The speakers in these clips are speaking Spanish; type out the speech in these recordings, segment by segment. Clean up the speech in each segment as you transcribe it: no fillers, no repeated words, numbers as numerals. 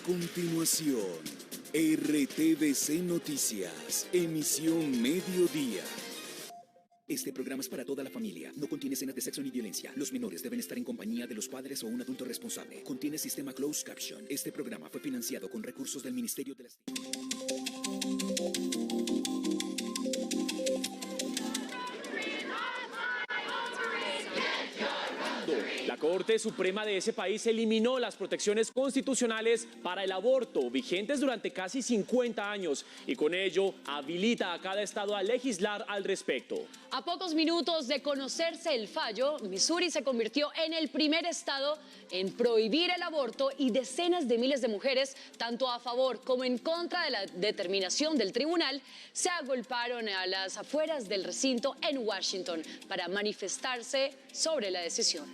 continuación, RTVC Noticias, emisión mediodía. Este programa es para toda la familia. No contiene escenas de sexo ni violencia. Los menores deben estar en compañía de los padres o un adulto responsable. Contiene sistema closed caption. Este programa fue financiado con recursos del Ministerio de las... La Corte Suprema de ese país eliminó las protecciones constitucionales para el aborto, vigentes durante casi 50 años, y con ello habilita a cada estado a legislar al respecto. A pocos minutos de conocerse el fallo, Missouri se convirtió en el primer estado en prohibir el aborto y decenas de miles de mujeres, tanto a favor como en contra de la determinación del tribunal, se agolparon a las afueras del recinto en Washington para manifestarse sobre la decisión.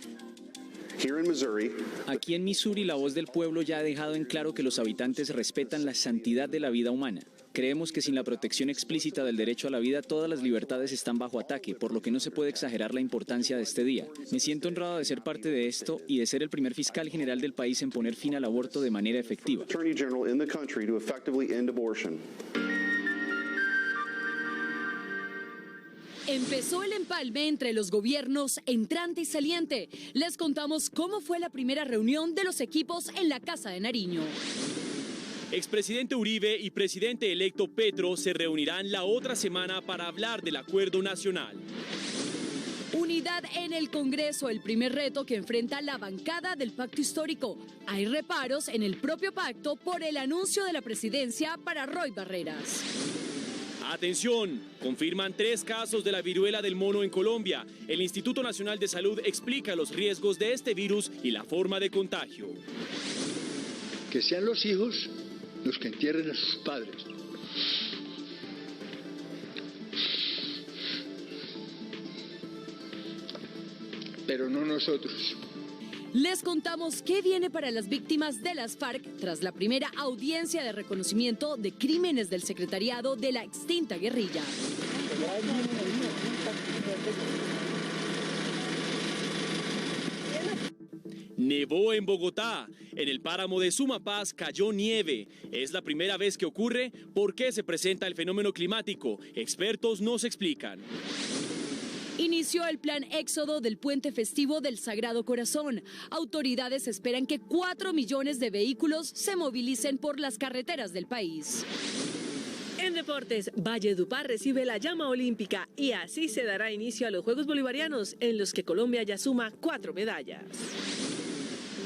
Aquí en Missouri, la voz del pueblo ya ha dejado en claro que los habitantes respetan la santidad de la vida humana. Creemos que sin la protección explícita del derecho a la vida, todas las libertades están bajo ataque, por lo que no se puede exagerar la importancia de este día. Me siento honrado de ser parte de esto y de ser el primer fiscal general del país en poner fin al aborto de manera efectiva. Empezó el empalme entre los gobiernos entrante y saliente. Les contamos cómo fue la primera reunión de los equipos en la Casa de Nariño. Expresidente Uribe y presidente electo Petro se reunirán la otra semana para hablar del acuerdo nacional. Unidad en el Congreso, el primer reto que enfrenta la bancada del pacto histórico. Hay reparos en el propio pacto por el anuncio de la presidencia para Roy Barreras. Atención, confirman 3 casos de la viruela del mono en Colombia. El Instituto Nacional de Salud explica los riesgos de este virus y la forma de contagio. Que sean los hijos los que entierren a sus padres. Pero no nosotros. Les contamos qué viene para las víctimas de las FARC tras la primera audiencia de reconocimiento de crímenes del secretariado de la extinta guerrilla. Nevó en Bogotá. En el páramo de Sumapaz cayó nieve. Es la primera vez que ocurre. ¿Por qué se presenta el fenómeno climático? Expertos nos explican. Inició el plan Éxodo del puente festivo del Sagrado Corazón. Autoridades esperan que 4 millones de vehículos se movilicen por las carreteras del país. En deportes, Valledupar recibe la llama olímpica y así se dará inicio a los Juegos Bolivarianos, en los que Colombia ya suma 4 medallas.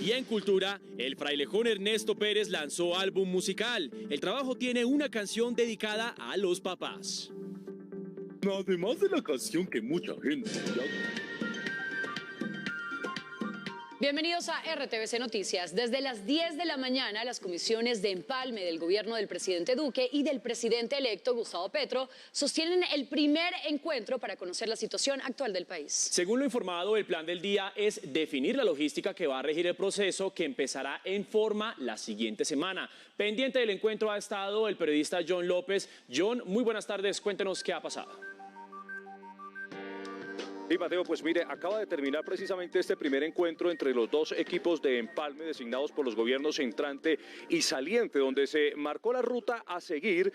Y en cultura, el frailejón Ernesto Pérez lanzó álbum musical. El trabajo tiene una canción dedicada a los papás. Además de la canción que mucha gente ya... Bienvenidos a RTVC Noticias. Desde las 10 de la mañana, las comisiones de empalme del gobierno del presidente Duque y del presidente electo Gustavo Petro sostienen el primer encuentro para conocer la situación actual del país. Según lo informado, el plan del día es definir la logística que va a regir el proceso, que empezará en forma la siguiente semana. Pendiente del encuentro ha estado el periodista John López. John, muy buenas tardes. Cuéntenos qué ha pasado. Sí, Mateo, pues mire, acaba de terminar precisamente este primer encuentro entre los dos equipos de empalme designados por los gobiernos entrante y saliente, donde se marcó la ruta a seguir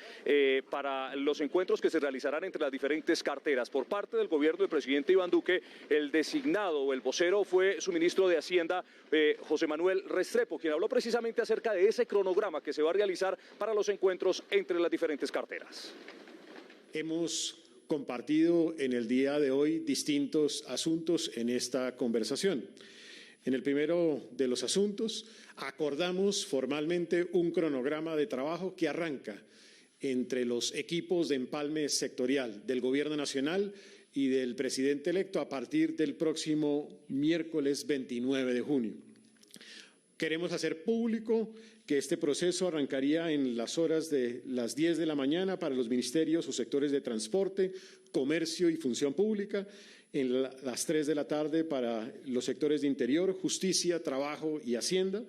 para los encuentros que se realizarán entre las diferentes carteras. Por parte del gobierno del presidente Iván Duque, el designado o el vocero fue su ministro de Hacienda, José Manuel Restrepo, quien habló precisamente acerca de ese cronograma que se va a realizar para los encuentros entre las diferentes carteras. Hemos compartido en el día de hoy distintos asuntos en esta conversación. En el primero de los asuntos, acordamos formalmente un cronograma de trabajo que arranca entre los equipos de empalme sectorial del Gobierno Nacional y del presidente electo a partir del próximo miércoles 29 de junio. Queremos hacer público que este proceso arrancaría en las horas de las 10 de la mañana para los ministerios o sectores de transporte, comercio y función pública, en las 3 de la tarde para los sectores de interior, justicia, trabajo y hacienda,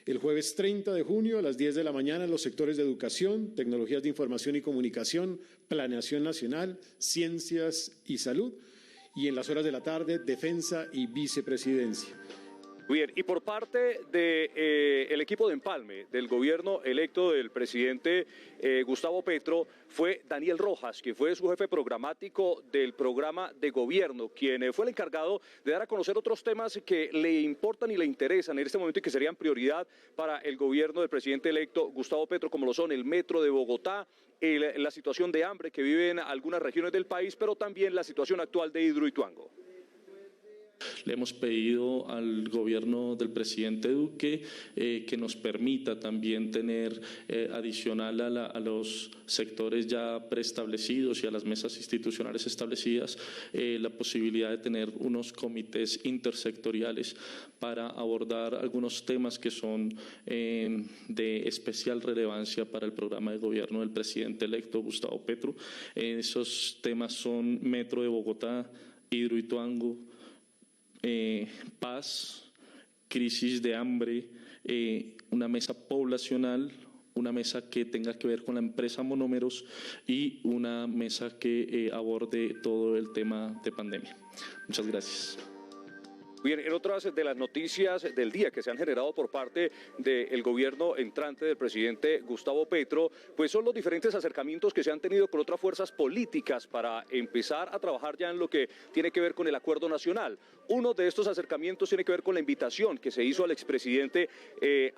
el jueves 30 de junio a las 10 de la mañana en los sectores de educación, tecnologías de información y comunicación, planeación nacional, ciencias y salud, y en las horas de la tarde, defensa y vicepresidencia. Bien, y por parte del equipo de Empalme, del gobierno electo del presidente Gustavo Petro, fue Daniel Rojas, que fue su jefe programático del programa de gobierno, quien fue el encargado de dar a conocer otros temas que le importan y le interesan en este momento y que serían prioridad para el gobierno del presidente electo Gustavo Petro, como lo son el metro de Bogotá, la situación de hambre que viven algunas regiones del país, pero también la situación actual de Hidroituango. Le hemos pedido al gobierno del presidente Duque que nos permita también tener adicional a los sectores ya preestablecidos y a las mesas institucionales establecidas la posibilidad de tener unos comités intersectoriales para abordar algunos temas que son de especial relevancia para el programa de gobierno del presidente electo Gustavo Petro. Esos temas son Metro de Bogotá, Hidroituango, paz, crisis de hambre, una mesa poblacional, una mesa que tenga que ver con la empresa Monómeros y una mesa que aborde todo el tema de pandemia. Muchas gracias. Bien, en otras de las noticias del día que se han generado por parte del gobierno entrante del presidente Gustavo Petro, pues son los diferentes acercamientos que se han tenido con otras fuerzas políticas para empezar a trabajar ya en lo que tiene que ver con el acuerdo nacional. Uno de estos acercamientos tiene que ver con la invitación que se hizo al expresidente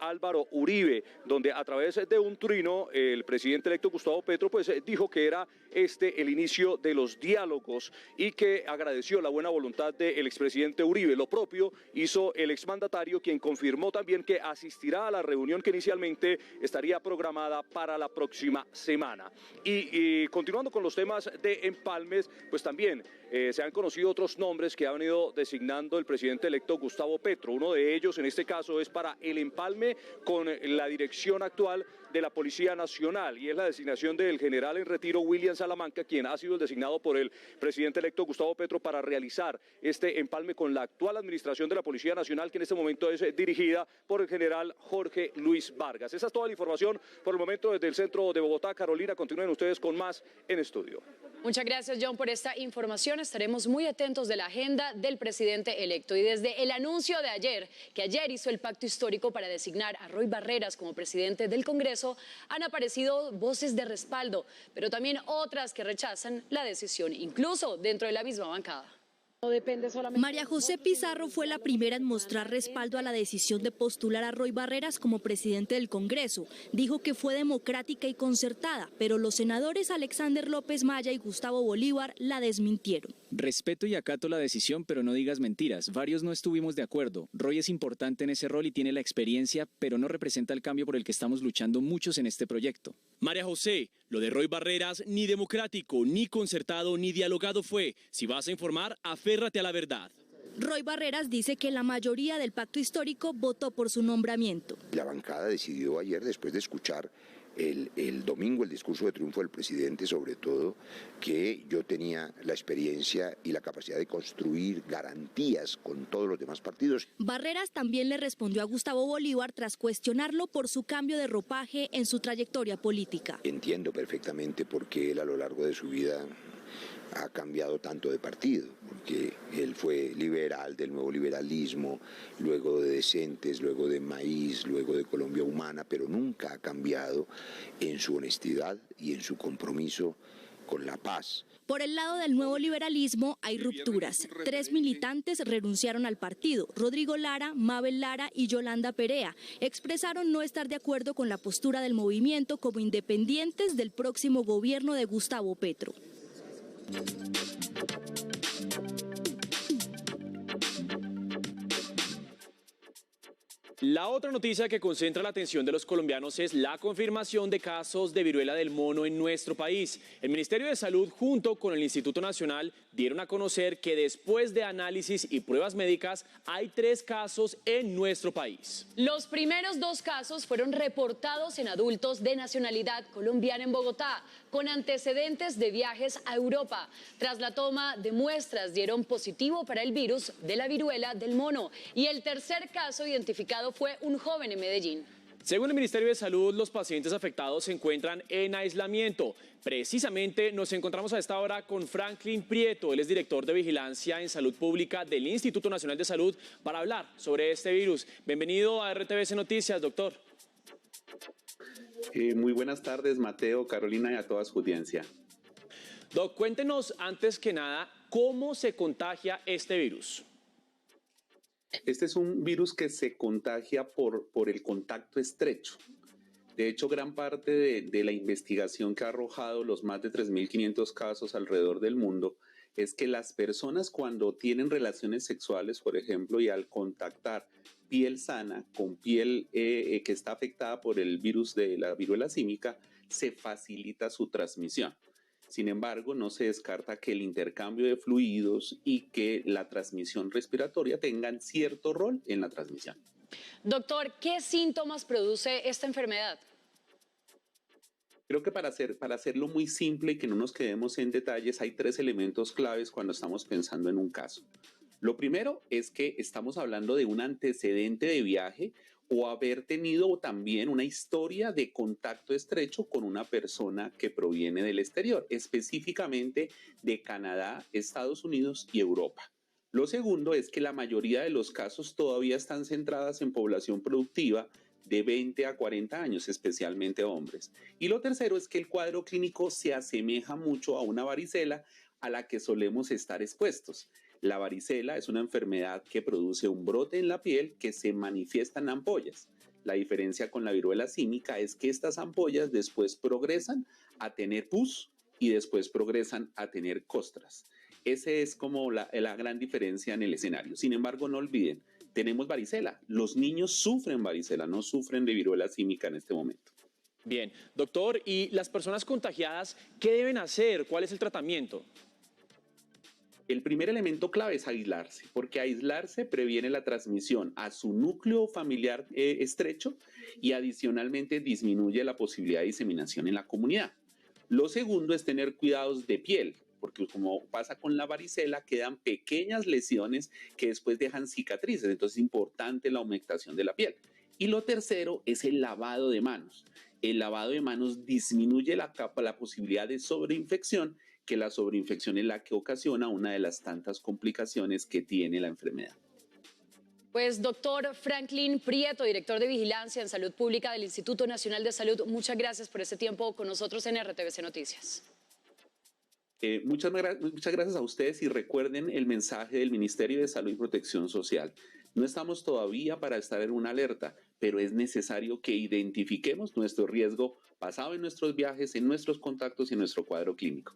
Álvaro Uribe, donde a través de un trino el presidente electo Gustavo Petro pues dijo que era el inicio de los diálogos y que agradeció la buena voluntad del expresidente Uribe. Lo propio hizo el exmandatario, quien confirmó también que asistirá a la reunión que inicialmente estaría programada para la próxima semana. Y continuando con los temas de empalmes, pues también se han conocido otros nombres que ha venido designando el presidente electo Gustavo Petro. Uno de ellos, en este caso, es para el empalme con la dirección actual de la Policía Nacional, y es la designación del general en retiro William Salamanca, quien ha sido el designado por el presidente electo Gustavo Petro para realizar este empalme con la actual administración de la Policía Nacional, que en este momento es dirigida por el general Jorge Luis Vargas. Esa es toda la información por el momento desde el centro de Bogotá. Carolina, continúen ustedes con más en estudio. Muchas gracias, John, por esta información. Estaremos muy atentos de la agenda del presidente electo. Y desde el anuncio de ayer, que ayer hizo el pacto histórico para designar a Roy Barreras como presidente del Congreso, han aparecido voces de respaldo, pero también otras que rechazan la decisión, incluso dentro de la misma bancada. María José Pizarro fue la primera en mostrar respaldo a la decisión de postular a Roy Barreras como presidente del Congreso. Dijo que fue democrática y concertada, pero los senadores Alexander López Maya y Gustavo Bolívar la desmintieron. Respeto y acato la decisión, pero no digas mentiras. Varios no estuvimos de acuerdo. Roy es importante en ese rol y tiene la experiencia, pero no representa el cambio por el que estamos luchando muchos en este proyecto. María José, lo de Roy Barreras ni democrático, ni concertado, ni dialogado fue. Si vas a informar, aférrate a la verdad. Roy Barreras dice que la mayoría del pacto histórico votó por su nombramiento. La bancada decidió ayer, después de escuchar el domingo el discurso de triunfo del presidente, sobre todo, que yo tenía la experiencia y la capacidad de construir garantías con todos los demás partidos. Barreras también le respondió a Gustavo Bolívar tras cuestionarlo por su cambio de ropaje en su trayectoria política. Entiendo perfectamente por qué él a lo largo de su vida ha cambiado tanto de partido, porque él fue liberal del nuevo liberalismo, luego de Decentes, luego de Maíz, luego de Colombia Humana, pero nunca ha cambiado en su honestidad y en su compromiso con la paz. Por el lado del nuevo liberalismo hay rupturas. 3 militantes renunciaron al partido. Rodrigo Lara, Mabel Lara y Yolanda Perea expresaron no estar de acuerdo con la postura del movimiento como independientes del próximo gobierno de Gustavo Petro. La otra noticia que concentra la atención de los colombianos es la confirmación de casos de viruela del mono en nuestro país. El Ministerio de Salud junto con el Instituto Nacional dieron a conocer que después de análisis y pruebas médicas hay 3 casos en nuestro país. Los primeros 2 casos fueron reportados en adultos de nacionalidad colombiana en Bogotá, con antecedentes de viajes a Europa. Tras la toma de muestras dieron positivo para el virus de la viruela del mono. Y el tercer caso identificado fue un joven en Medellín. Según el Ministerio de Salud, los pacientes afectados se encuentran en aislamiento. Precisamente nos encontramos a esta hora con Franklin Prieto, él es director de Vigilancia en Salud Pública del Instituto Nacional de Salud, para hablar sobre este virus. Bienvenido a RTVC Noticias, doctor. Muy buenas tardes, Mateo, Carolina y a toda su audiencia. Doc, cuéntenos antes que nada, ¿cómo se contagia este virus? Este es un virus que se contagia por el contacto estrecho. De hecho, gran parte de la investigación que ha arrojado los más de 3.500 casos alrededor del mundo es que las personas cuando tienen relaciones sexuales, por ejemplo, y al contactar piel sana con piel que está afectada por el virus de la viruela símica, se facilita su transmisión. Sin embargo, no se descarta que el intercambio de fluidos y que la transmisión respiratoria tengan cierto rol en la transmisión. Doctor, ¿qué síntomas produce esta enfermedad? Creo que para hacerlo muy simple y que no nos quedemos en detalles, hay 3 elementos claves cuando estamos pensando en un caso. Lo primero es que estamos hablando de un antecedente de viaje o haber tenido también una historia de contacto estrecho con una persona que proviene del exterior, específicamente de Canadá, Estados Unidos y Europa. Lo segundo es que la mayoría de los casos todavía están centradas en población productiva de 20 a 40 años, especialmente hombres. Y lo tercero es que el cuadro clínico se asemeja mucho a una varicela a la que solemos estar expuestos. La varicela es una enfermedad que produce un brote en la piel que se manifiesta en ampollas. La diferencia con la viruela símica es que estas ampollas después progresan a tener pus y después progresan a tener costras. Esa es como la gran diferencia en el escenario. Sin embargo, no olviden, tenemos varicela. Los niños sufren varicela, no sufren de viruela símica en este momento. Bien, doctor, ¿y las personas contagiadas qué deben hacer? ¿Cuál es el tratamiento? El primer elemento clave es aislarse, porque aislarse previene la transmisión a su núcleo familiar estrecho y adicionalmente disminuye la posibilidad de diseminación en la comunidad. Lo segundo es tener cuidados de piel, porque como pasa con la varicela, quedan pequeñas lesiones que después dejan cicatrices, entonces es importante la humectación de la piel. Y lo tercero es el lavado de manos. El lavado de manos disminuye la posibilidad de sobreinfección, que la sobreinfección es la que ocasiona una de las tantas complicaciones que tiene la enfermedad. Pues doctor Franklin Prieto, director de Vigilancia en Salud Pública del Instituto Nacional de Salud, muchas gracias por este tiempo con nosotros en RTVC Noticias. Muchas gracias a ustedes y recuerden el mensaje del Ministerio de Salud y Protección Social. No estamos todavía para estar en una alerta, pero es necesario que identifiquemos nuestro riesgo basado en nuestros viajes, en nuestros contactos y en nuestro cuadro clínico.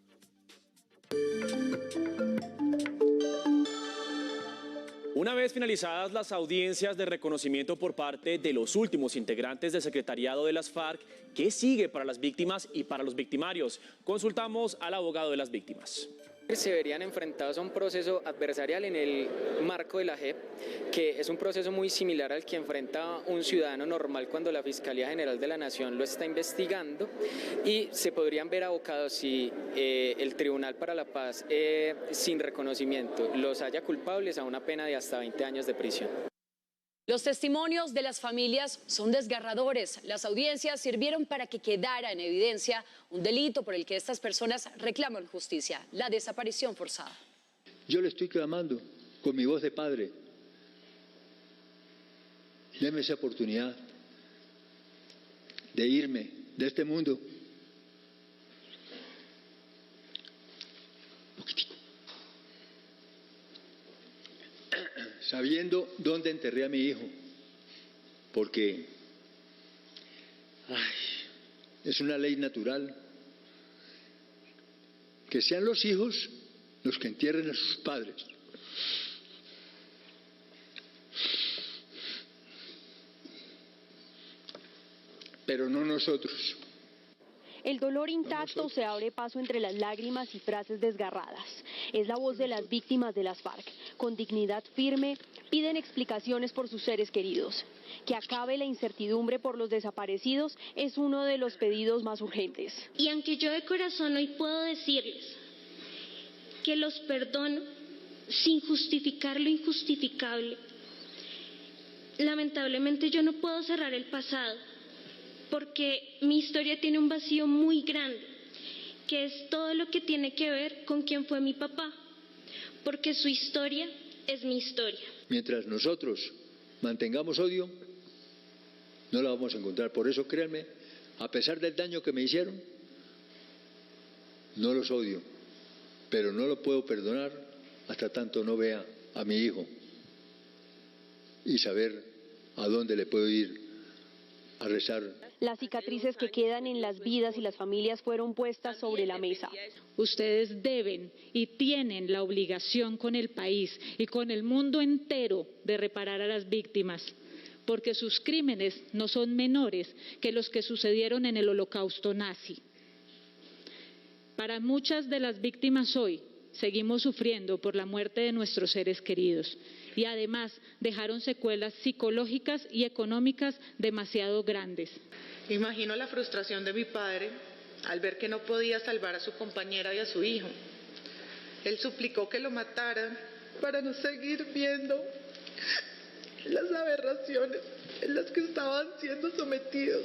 Una vez finalizadas las audiencias de reconocimiento por parte de los últimos integrantes del secretariado de las FARC, ¿qué sigue para las víctimas y para los victimarios? Consultamos al abogado de las víctimas. Se verían enfrentados a un proceso adversarial en el marco de la JEP, que es un proceso muy similar al que enfrenta un ciudadano normal cuando la Fiscalía General de la Nación lo está investigando, y se podrían ver abocados si el Tribunal para la Paz, sin reconocimiento, los haya culpables a una pena de hasta 20 años de prisión. Los testimonios de las familias son desgarradores. Las audiencias sirvieron para que quedara en evidencia un delito por el que estas personas reclaman justicia, la desaparición forzada. Yo le estoy clamando con mi voz de padre. Deme esa oportunidad de irme de este mundo. Sabiendo dónde enterré a mi hijo, porque es una ley natural que sean los hijos los que entierren a sus padres. Pero no nosotros. El dolor intacto se abre paso entre las lágrimas y frases desgarradas. Es la voz de las víctimas de las FARC. Con dignidad firme, piden explicaciones por sus seres queridos. Que acabe la incertidumbre por los desaparecidos es uno de los pedidos más urgentes. Y aunque yo de corazón hoy puedo decirles que los perdono sin justificar lo injustificable, lamentablemente yo no puedo cerrar el pasado. porque mi historia tiene un vacío muy grande, que es todo lo que tiene que ver con quién fue mi papá, porque su historia es mi historia. Mientras nosotros mantengamos odio, no la vamos a encontrar. Por eso, créanme, a pesar del daño que me hicieron, no los odio, pero no lo puedo perdonar hasta tanto no vea a mi hijo y saber a dónde le puedo ir a rezar. Las cicatrices que quedan en las vidas y las familias fueron puestas sobre la mesa. Ustedes deben y tienen la obligación con el país y con el mundo entero de reparar a las víctimas, porque sus crímenes no son menores que los que sucedieron en el Holocausto nazi. Para muchas de las víctimas hoy seguimos sufriendo por la muerte de nuestros seres queridos y además dejaron secuelas psicológicas y económicas demasiado grandes. Imagino la frustración de mi padre al ver que no podía salvar a su compañera y a su hijo. Él suplicó que lo mataran para no seguir viendo las aberraciones en las que estaban siendo sometidos.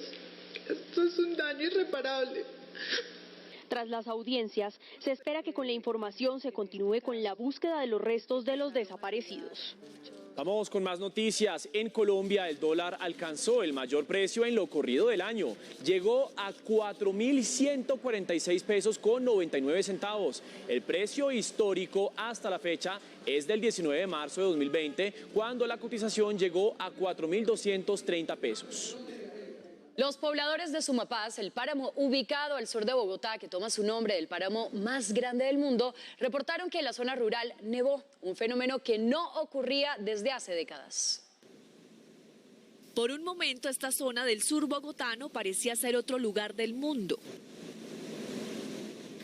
Esto es un daño irreparable. Tras las audiencias, se espera que con la información se continúe con la búsqueda de los restos de los desaparecidos. Vamos con más noticias. En Colombia el dólar alcanzó el mayor precio en lo corrido del año. Llegó a 4.146 pesos con 99 centavos. El precio histórico hasta la fecha es del 19 de marzo de 2020, cuando la cotización llegó a 4.230 pesos. Los pobladores de Sumapaz, el páramo ubicado al sur de Bogotá, que toma su nombre del páramo más grande del mundo, reportaron que en la zona rural nevó, un fenómeno que no ocurría desde hace décadas. Por un momento esta zona del sur bogotano parecía ser otro lugar del mundo.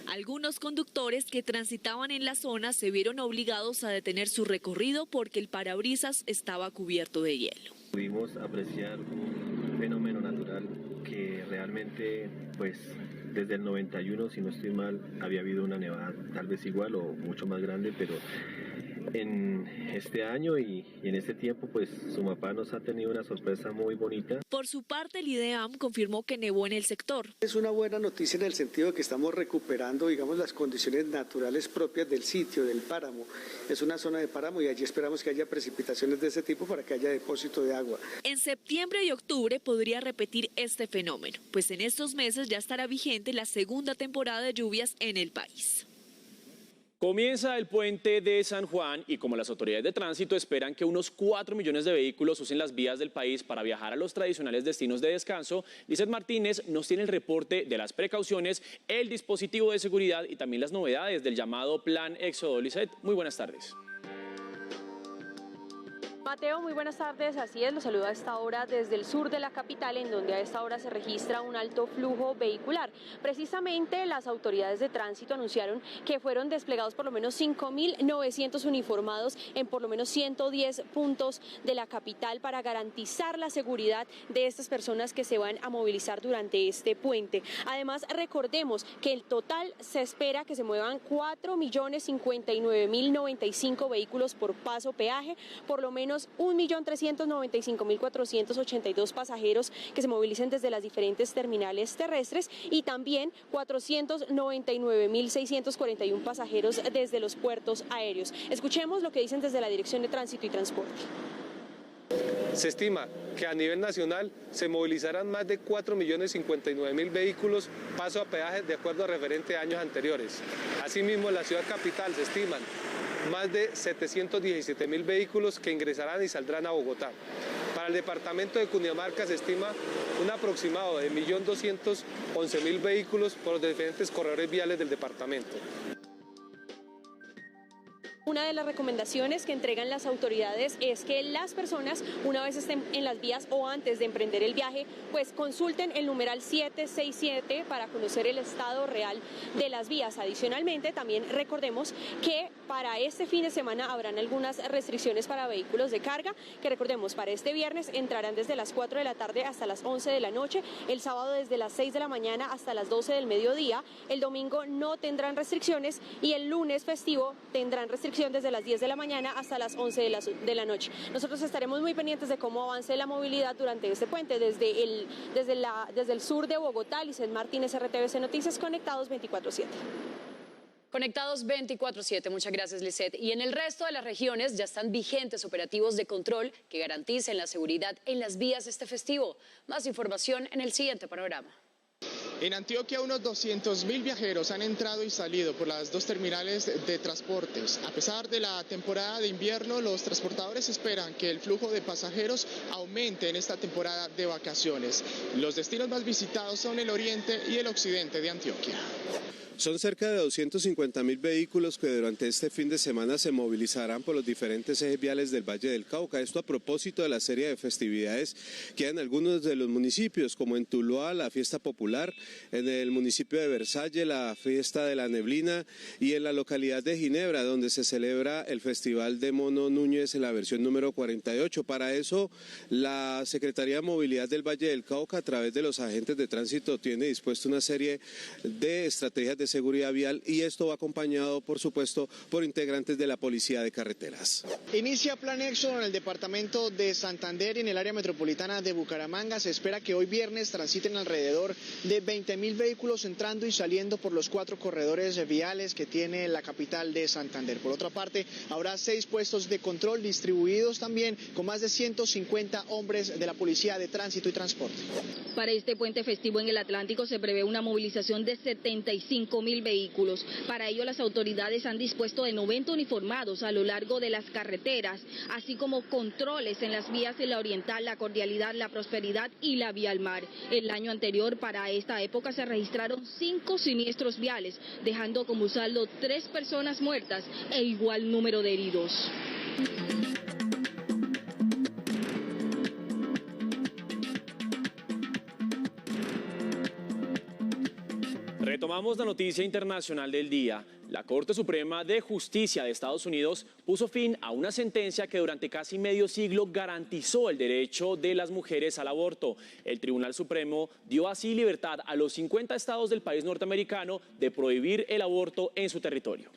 Algunos conductores que transitaban en la zona se vieron obligados a detener su recorrido porque el parabrisas estaba cubierto de hielo. Pudimos apreciar un fenómeno natural que realmente, pues, desde el 91, si no estoy mal, había habido una nevada tal vez igual o mucho más grande, pero en este año y en este tiempo, pues, Sumapaz nos ha tenido una sorpresa muy bonita. Por su parte, el IDEAM confirmó que nevó en el sector. Es una buena noticia en el sentido de que estamos recuperando, digamos, las condiciones naturales propias del sitio, del páramo. Es una zona de páramo y allí esperamos que haya precipitaciones de ese tipo para que haya depósito de agua. En septiembre y octubre podría repetir este fenómeno, pues en estos meses ya estará vigente la segunda temporada de lluvias en el país. Comienza el puente de San Juan y como las autoridades de tránsito esperan que unos 4 millones de vehículos usen las vías del país para viajar a los tradicionales destinos de descanso, Lizeth Martínez nos tiene el reporte de las precauciones, el dispositivo de seguridad y también las novedades del llamado Plan Éxodo. Lizeth, muy buenas tardes. Mateo, muy buenas tardes, así es, los saludo a esta hora desde el sur de la capital, en donde a esta hora se registra un alto flujo vehicular. Precisamente las autoridades de tránsito anunciaron que fueron desplegados por lo menos 5.900 uniformados en por lo menos 110 puntos de la capital para garantizar la seguridad de estas personas que se van a movilizar durante este puente. Además, recordemos que el total se espera que se muevan 4.059.095 vehículos por paso peaje, por lo menos 1.395.482 pasajeros que se movilicen desde las diferentes terminales terrestres y también 499.641 pasajeros desde los puertos aéreos. Escuchemos lo que dicen desde la Dirección de Tránsito y Transporte. Se estima que a nivel nacional se movilizarán más de 4.059.000 vehículos paso a peaje de acuerdo a referente a años anteriores. Asimismo, en la ciudad capital se estiman más de 717.000 vehículos que ingresarán y saldrán a Bogotá. Para el departamento de Cundinamarca se estima un aproximado de 1.211.000 vehículos por los diferentes corredores viales del departamento. Una de las recomendaciones que entregan las autoridades es que las personas, una vez estén en las vías o antes de emprender el viaje, pues consulten el numeral 767 para conocer el estado real de las vías. Adicionalmente, también recordemos que para este fin de semana habrán algunas restricciones para vehículos de carga, que recordemos, para este viernes entrarán desde las 4 de la tarde hasta las 11 de la noche, el sábado desde las 6 de la mañana hasta las 12 del mediodía, el domingo no tendrán restricciones y el lunes festivo tendrán restricciones restricción desde las 10 de la mañana hasta las 11 de la noche. Nosotros estaremos muy pendientes de cómo avance la movilidad durante este puente, desde el sur de Bogotá. Licen Martínez, RTVC Noticias, conectados 24/7. Conectados 24/7, muchas gracias, Lisset. Y en el resto de las regiones ya están vigentes operativos de control que garanticen la seguridad en las vías este festivo. Más información en el siguiente panorama. En Antioquia, unos 200.000 viajeros han entrado y salido por las dos terminales de transportes. A pesar de la temporada de invierno, los transportadores esperan que el flujo de pasajeros aumente en esta temporada de vacaciones. Los destinos más visitados son el oriente y el occidente de Antioquia. Son cerca de 250.000 vehículos que durante este fin de semana se movilizarán por los diferentes ejes viales del Valle del Cauca. Esto a propósito de la serie de festividades que hay en algunos de los municipios, como en Tuluá, la fiesta popular, en el municipio de Versalles, la fiesta de la neblina, y en la localidad de Ginebra, donde se celebra el Festival de Mono Núñez en la versión número 48. Para eso, la Secretaría de Movilidad del Valle del Cauca, a través de los agentes de tránsito, tiene dispuesto una serie de estrategias de seguridad vial, y esto va acompañado, por supuesto, por integrantes de la Policía de Carreteras. Inicia Plan Éxodo en el departamento de Santander y en el área metropolitana de Bucaramanga. Se espera que hoy viernes transiten alrededor de 20.000 vehículos entrando y saliendo por los 4 corredores viales que tiene la capital de Santander. Por otra parte, habrá 6 puestos de control distribuidos también con más de 150 hombres de la Policía de Tránsito y Transporte. Para este puente festivo en el Atlántico se prevé una movilización de 75.000 vehículos. Para ello, las autoridades han dispuesto de 90 uniformados a lo largo de las carreteras, así como controles en las vías de la Oriental, la Cordialidad, la Prosperidad y la Vía al Mar. El año anterior, para esta época, se registraron 5 siniestros viales, dejando como saldo 3 personas muertas e igual número de heridos. Retomamos la noticia internacional del día. La Corte Suprema de Justicia de Estados Unidos puso fin a una sentencia que durante casi medio siglo garantizó el derecho de las mujeres al aborto. El Tribunal Supremo dio así libertad a los 50 estados del país norteamericano de prohibir el aborto en su territorio.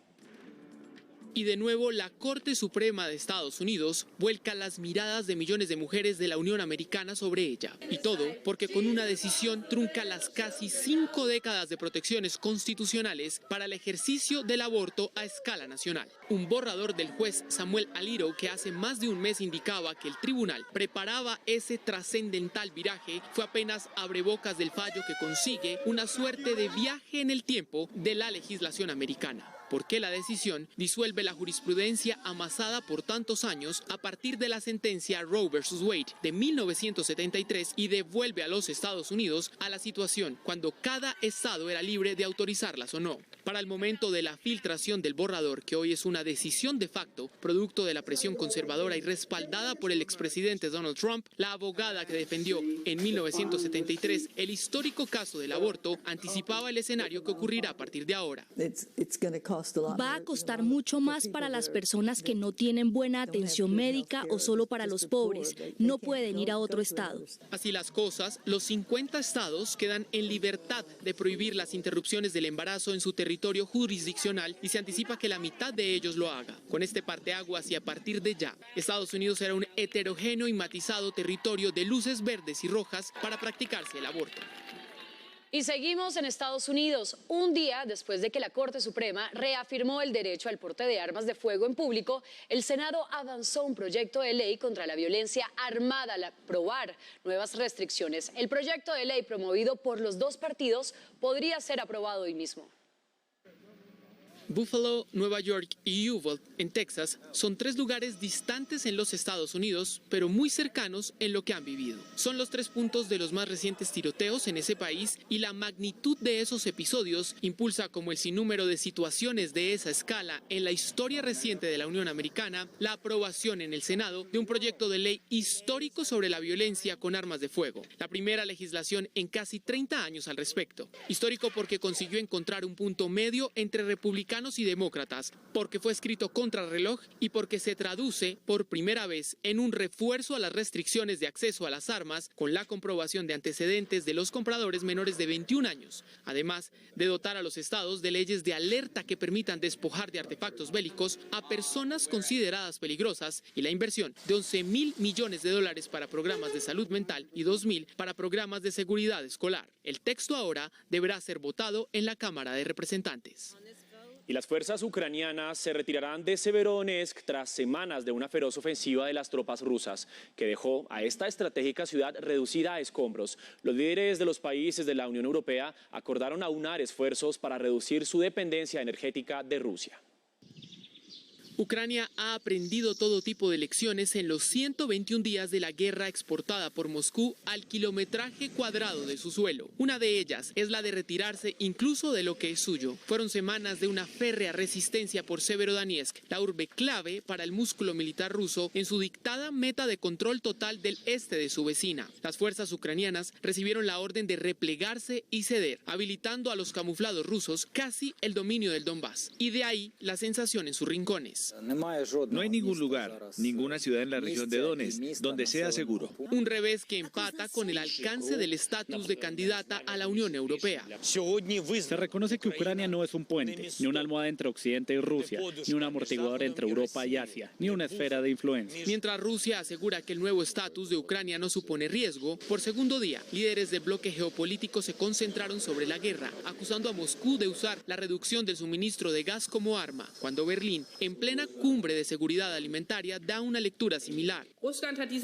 Y de nuevo, la Corte Suprema de Estados Unidos vuelca las miradas de millones de mujeres de la Unión Americana sobre ella. Y todo porque con una decisión trunca las casi 5 décadas de protecciones constitucionales para el ejercicio del aborto a escala nacional. Un borrador del juez Samuel Alito, que hace más de un mes indicaba que el tribunal preparaba ese trascendental viraje, fue apenas abrebocas del fallo que consigue una suerte de viaje en el tiempo de la legislación americana. Porque la decisión disuelve la jurisprudencia amasada por tantos años a partir de la sentencia Roe vs. Wade de 1973 y devuelve a los Estados Unidos a la situación cuando cada estado era libre de autorizarlas o no. Para el momento de la filtración del borrador, que hoy es una decisión de facto, producto de la presión conservadora y respaldada por el expresidente Donald Trump, la abogada que defendió en 1973 el histórico caso del aborto anticipaba el escenario que ocurrirá a partir de ahora. Va a costar mucho más para las personas que no tienen buena atención médica o solo para los pobres. No pueden ir a otro estado. Así las cosas, los 50 estados quedan en libertad de prohibir las interrupciones del embarazo en su territorio jurisdiccional y se anticipa que la mitad de ellos lo haga. Con este parteaguas y a partir de ya, Estados Unidos será un heterogéneo y matizado territorio de luces verdes y rojas para practicarse el aborto. Y seguimos en Estados Unidos. Un día después de que la Corte Suprema reafirmó el derecho al porte de armas de fuego en público, el Senado avanzó un proyecto de ley contra la violencia armada al aprobar nuevas restricciones. El proyecto de ley promovido por los 2 partidos podría ser aprobado hoy mismo. Buffalo, Nueva York y Uvalde, en Texas, son 3 lugares distantes en los Estados Unidos, pero muy cercanos en lo que han vivido. Son los 3 puntos de los más recientes tiroteos en ese país y la magnitud de esos episodios impulsa, como el sinnúmero de situaciones de esa escala en la historia reciente de la Unión Americana, la aprobación en el Senado de un proyecto de ley histórico sobre la violencia con armas de fuego. La primera legislación en casi 30 años al respecto. Histórico porque consiguió encontrar un punto medio entre republicanos republicanos y demócratas, porque fue escrito contrarreloj y porque se traduce por primera vez en un refuerzo a las restricciones de acceso a las armas con la comprobación de antecedentes de los compradores menores de 21 años, además de dotar a los estados de leyes de alerta que permitan despojar de artefactos bélicos a personas consideradas peligrosas y la inversión de $11.000 millones para programas de salud mental y 2.000 para programas de seguridad escolar. El texto ahora deberá ser votado en la Cámara de Representantes. Y las fuerzas ucranianas se retirarán de Severodonetsk tras semanas de una feroz ofensiva de las tropas rusas, que dejó a esta estratégica ciudad reducida a escombros. Los líderes de los países de la Unión Europea acordaron aunar esfuerzos para reducir su dependencia energética de Rusia. Ucrania ha aprendido todo tipo de lecciones en los 121 días de la guerra exportada por Moscú al kilometraje cuadrado de su suelo. Una de ellas es la de retirarse incluso de lo que es suyo. Fueron semanas de una férrea resistencia por Severodonetsk, la urbe clave para el músculo militar ruso en su dictada meta de control total del este de su vecina. Las fuerzas ucranianas recibieron la orden de replegarse y ceder, habilitando a los camuflados rusos casi el dominio del Donbass. Y de ahí la sensación en sus rincones. No hay ningún lugar, ninguna ciudad en la región de Donetsk donde sea seguro. Un revés que empata con el alcance del estatus de candidata a la Unión Europea. Se reconoce que Ucrania no es un puente, ni una almohada entre Occidente y Rusia, ni un amortiguador entre Europa y Asia, ni una esfera de influencia. Mientras Rusia asegura que el nuevo estatus de Ucrania no supone riesgo, por segundo día, líderes del bloque geopolítico se concentraron sobre la guerra, acusando a Moscú de usar la reducción del suministro de gas como arma, cuando Berlín, en plena cumbre de seguridad alimentaria, da una lectura similar.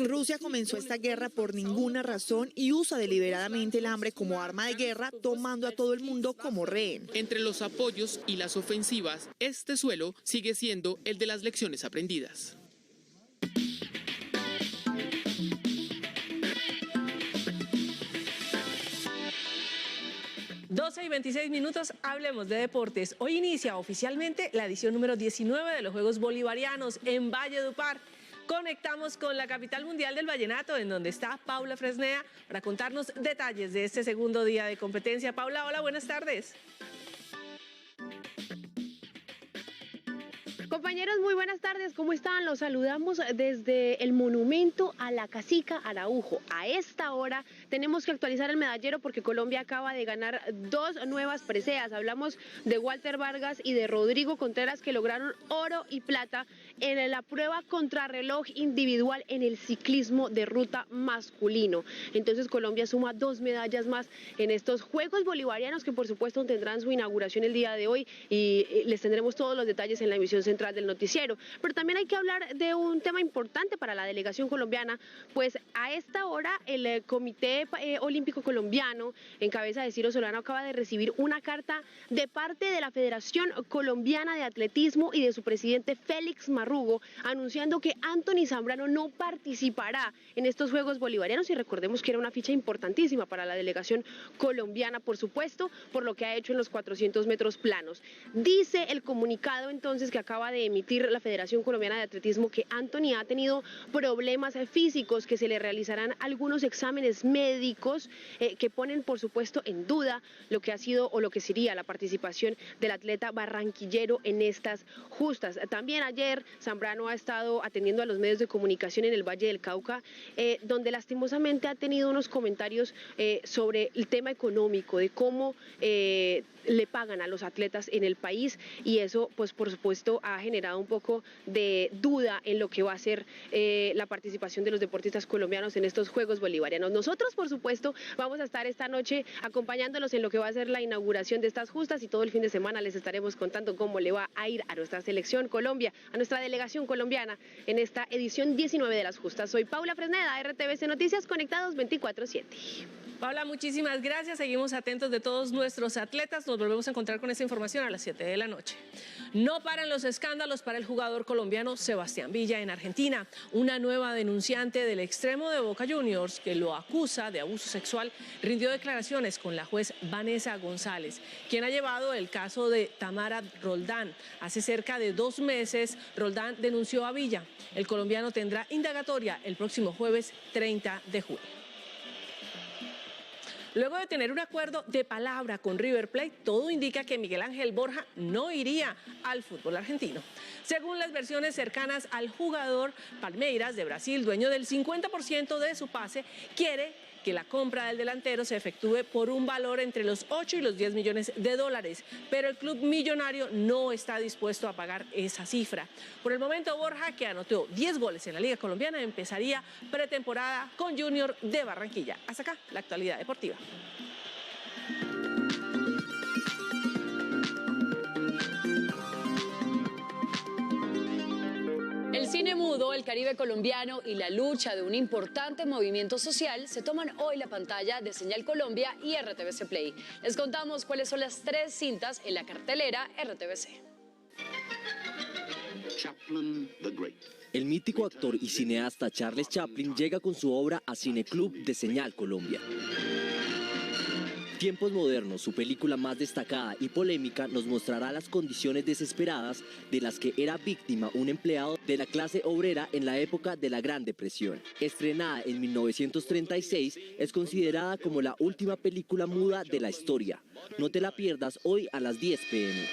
Rusia comenzó esta guerra por ninguna razón y usa deliberadamente el hambre como arma de guerra, tomando a todo el mundo como rehén. Entre los apoyos y las ofensivas, este suelo sigue siendo el de las lecciones aprendidas. Y 26 minutos, hablemos de deportes. Hoy inicia oficialmente la edición número 19 de los Juegos Bolivarianos en Valledupar. Conectamos con la capital mundial del vallenato, en donde está Paula Fresneda, para contarnos detalles de este segundo día de competencia. Paula, hola, buenas tardes. Compañeros, muy buenas tardes, ¿cómo están? Los saludamos desde el monumento a la Cacica Araujo. A esta hora tenemos que actualizar el medallero porque Colombia acaba de ganar 2 nuevas preseas. Hablamos de Walter Vargas y de Rodrigo Contreras, que lograron oro y plata en la prueba contrarreloj individual en el ciclismo de ruta masculino. Entonces Colombia suma 2 medallas más en estos Juegos Bolivarianos, que por supuesto tendrán su inauguración el día de hoy y les tendremos todos los detalles en la emisión central del noticiero. Pero también hay que hablar de un tema importante para la delegación colombiana, pues a esta hora el Comité Olímpico Colombiano, en cabeza de Ciro Solano, acaba de recibir una carta de parte de la Federación Colombiana de Atletismo y de su presidente Félix Marrugo, anunciando que Anthony Zambrano no participará en estos Juegos Bolivarianos, y recordemos que era una ficha importantísima para la delegación colombiana, por supuesto, por lo que ha hecho en los 400 metros planos. Dice el comunicado entonces que acaba de emitir la Federación Colombiana de Atletismo que Anthony ha tenido problemas físicos, que se le realizarán algunos exámenes médicos que ponen por supuesto en duda lo que ha sido o lo que sería la participación del atleta barranquillero en estas justas. También ayer Zambrano ha estado atendiendo a los medios de comunicación en el Valle del Cauca, donde lastimosamente ha tenido unos comentarios sobre el tema económico, de cómo le pagan a los atletas en el país, y eso pues por supuesto ha generado un poco de duda en lo que va a ser la participación de los deportistas colombianos en estos Juegos Bolivarianos. Nosotros por supuesto vamos a estar esta noche acompañándolos en lo que va a ser la inauguración de estas justas, y todo el fin de semana les estaremos contando cómo le va a ir a nuestra selección Colombia, a nuestra delegación colombiana en esta edición 19 de las justas. Soy Paula Fresneda, RTVC Noticias, conectados 24/7. Paula, muchísimas gracias. Seguimos atentos de todos nuestros atletas. Nos volvemos a encontrar con esta información a las 7 de la noche. No paran los escándalos para el jugador colombiano Sebastián Villa en Argentina. Una nueva denunciante del extremo de Boca Juniors, que lo acusa de abuso sexual, rindió declaraciones con la juez Vanessa González, quien ha llevado el caso de Tamara Roldán. Hace cerca de 2 meses, Roldán denunció a Villa. El colombiano tendrá indagatoria el próximo jueves 30 de junio. Luego de tener un acuerdo de palabra con River Plate, todo indica que Miguel Ángel Borja no iría al fútbol argentino. Según las versiones cercanas al jugador, Palmeiras de Brasil, dueño del 50% de su pase, quiere que la compra del delantero se efectúe por un valor entre los 8 y los 10 millones de dólares, pero el club millonario no está dispuesto a pagar esa cifra. Por el momento, Borja, que anotó 10 goles en la Liga Colombiana, empezaría pretemporada con Junior de Barranquilla. Hasta acá, la actualidad deportiva. El cine mudo, el Caribe colombiano y la lucha de un importante movimiento social se toman hoy la pantalla de Señal Colombia y RTVC Play. Les contamos cuáles son las 3 cintas en la cartelera RTVC. Chaplin the Great. El mítico actor y cineasta Charles Chaplin llega con su obra a Cineclub de Señal Colombia. Tiempos modernos, su película más destacada y polémica, nos mostrará las condiciones desesperadas de las que era víctima un empleado de la clase obrera en la época de la Gran Depresión. Estrenada en 1936, es considerada como la última película muda de la historia. No te la pierdas hoy a las 10 p.m.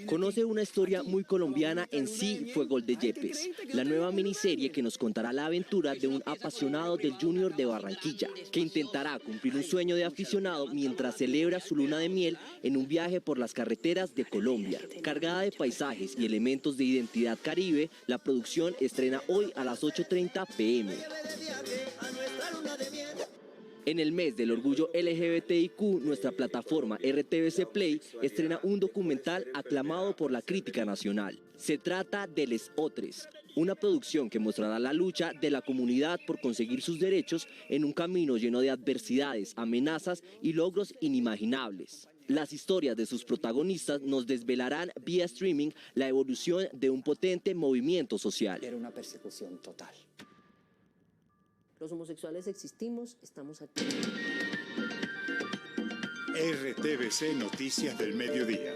Conoce una historia muy colombiana en Sí fue Gol de Yepes, la nueva miniserie que nos contará la aventura de un apasionado del Junior de Barranquilla, que intentará cumplir un sueño de aficionado mientras celebra su luna de miel en un viaje por las carreteras de Colombia. Cargada de paisajes y elementos de identidad caribe, la producción estrena hoy a las 8:30 p.m. En el mes del orgullo LGBTIQ, nuestra plataforma RTVC Play estrena un documental aclamado por la crítica nacional. Se trata de Les Otres, una producción que mostrará la lucha de la comunidad por conseguir sus derechos en un camino lleno de adversidades, amenazas y logros inimaginables. Las historias de sus protagonistas nos desvelarán vía streaming la evolución de un potente movimiento social. Era una persecución total. Los homosexuales existimos, estamos aquí. RTVC Noticias del Mediodía.